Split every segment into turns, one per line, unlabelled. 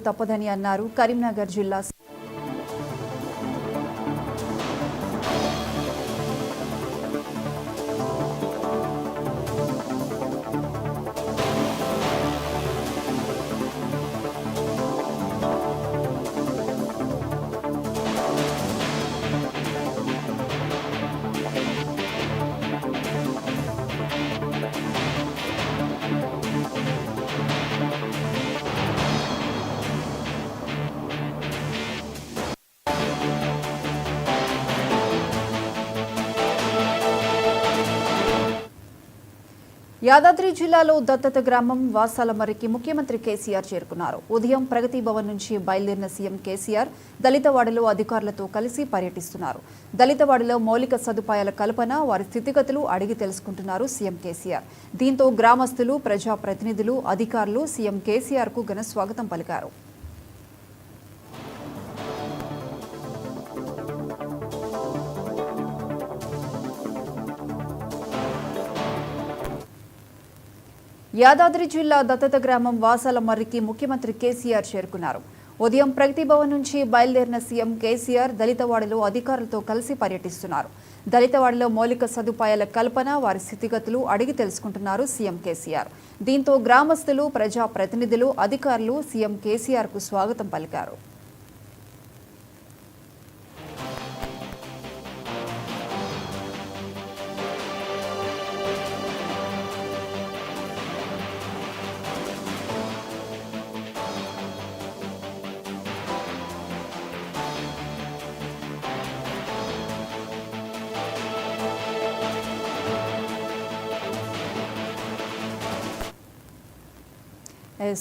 తప్పదని అన్నారు కరీంనగర్ జిల్లా యాదాద్రి జిల్లాలో దత్తత గ్రామం వాసాలమర్రికి ముఖ్యమంత్రి కేసీఆర్ చేరుకున్నారు. ఉదయం ప్రగతి భవన్ నుంచి బయలుదేరిన సీఎం కేసీఆర్ దళితవాడలో అధికారులతో కలిసి పర్యటిస్తున్నారు. దళితవాడలో మౌలిక సదుపాయాల కల్పన, వారి స్థితిగతులు అడిగి తెలుసుకుంటున్నారు సీఎం కేసీఆర్. దీంతో గ్రామస్తులు, ప్రజాప్రతినిధులు, అధికారులు సీఎం కేసీఆర్ కు ఘన స్వాగతం పలికారు. యాదాద్రి జిల్లా దత్తత గ్రామం వాసాలమర్రికి ముఖ్యమంత్రి కేసీఆర్ చేరుకున్నారు. ఉదయం ప్రగతి భవన్ నుంచి బయలుదేరిన సీఎం కేసీఆర్ దళితవాడలో అధికారులతో కలిసి పర్యటిస్తున్నారు. దళితవాడలో మౌలిక సదుపాయాల కల్పన, వారి స్థితిగతులు అడిగి తెలుసుకుంటున్నారు సీఎం కేసీఆర్. దీంతో గ్రామస్తులు, ప్రజాప్రతినిధులు, అధికారులు సీఎం కేసీఆర్ కు స్వాగతం పలికారు.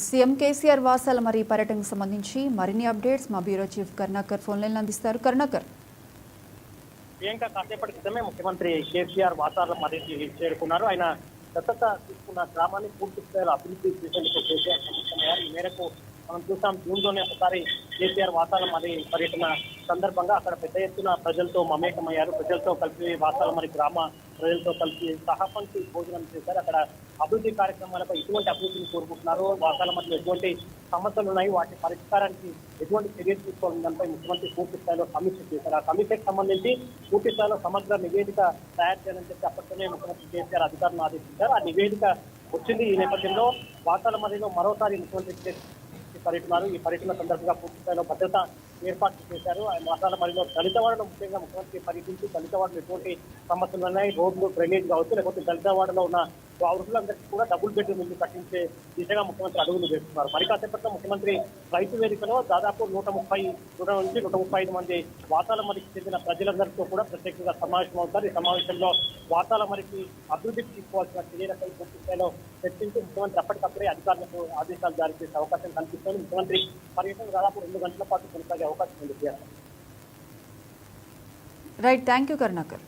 సీఎం కేసీఆర్ వాసాలమర్రి పర్యటనకు సంబంధించి మరిన్ని అప్డేట్స్ మా bureau chief Karunakar phone line అందిస్తారు. కరుణాకర్,
ప్రియాంక కాసేపటి క్రితమే ముఖ్యమంత్రి కేసీఆర్ వాసాలమర్రికి చేరుకున్నారు. ఆయన దత్తత తీసుకున్న గ్రామాన్ని పూర్తి స్థాయిలో అభివృద్ధి చేసేందుకు కేసీఆర్ సమావేశమయ్యారు. ఈ మేరకు మనం చూసాం, జూన్లోనే ఒకసారి కేసీఆర్ వాసాలమర్రి పర్యటన సందర్భంగా అక్కడ పెద్ద ఎత్తున ప్రజలతో మమేకమయ్యారు. ప్రజలతో కలిసి వాసాలమర్రి గ్రామ ప్రజలతో కలిసి సహపంక్తి భోజనం చేశారు. అక్కడ అభివృద్ధి కార్యక్రమాలపై ఎటువంటి అభివృద్ధిని కోరుకుంటున్నారు, వాసాలమర్రిలో ఎటువంటి సమస్యలు ఉన్నాయి, వాటి పరిష్కారానికి ఎటువంటి చర్యలు తీసుకోవాలని దానిపై ముఖ్యమంత్రి పూర్తి స్థాయిలో సమీక్ష చేశారు. ఆ సమీక్షకు సంబంధించి పూర్తి స్థాయిలో సమగ్ర నివేదిక తయారు చేయాలని చెప్పి అప్పట్లోనే ముఖ్యమంత్రి కేసీఆర్ అధికారులను ఆదేశించారు. ఆ నివేదిక వచ్చింది. ఈ నేపథ్యంలో వాసాలమర్రిలో మరోసారి ముఖ్యమంత్రి పర్యటనలు ఈ పర్యటన సందర్భంగా పూర్తి స్థాయిలో భద్రత ఏర్పాట్లు చేశారు. వాసాలమర్రిలో దళితవాడలో ముఖ్యంగా ముఖ్యమంత్రి పర్యటించి దళితవాడలో ఎటువంటి సమస్యలు ఉన్నాయి, రోడ్లు డ్రైనేజ్ కావచ్చు, లేకపోతే దళితవాడలో ఉన్న వృద్ధులందరికీ కూడా డబుల్ బెడ్రూమ్ ఇల్లు కట్టించే దిశగా ముఖ్యమంత్రి అడుగులు వేస్తున్నారు. మరి కాసేపట్లో ముఖ్యమంత్రి రైతు వేదికలో దాదాపు 135 మంది వాసాలమర్రికి చెందిన ప్రజలందరితో కూడా ప్రత్యేకంగా సమావేశం అవుతారు. ఈ సమావేశంలో వాసాలమర్రికి అభివృద్ధికి తీసుకోవాల్సిన చర్యలపై పూర్తి స్థాయిలో చర్చించి ముఖ్యమంత్రి అప్పటికప్పుడే అధికారులకు ఆదేశాలు జారీ చేసే అవకాశం కనిపిస్తోంది. ముఖ్యమంత్రి పర్యటన దాదాపు 2 గంటల పాటు కొనసాగే అవకాశం ఉంది.
Right, thank you Karunakar.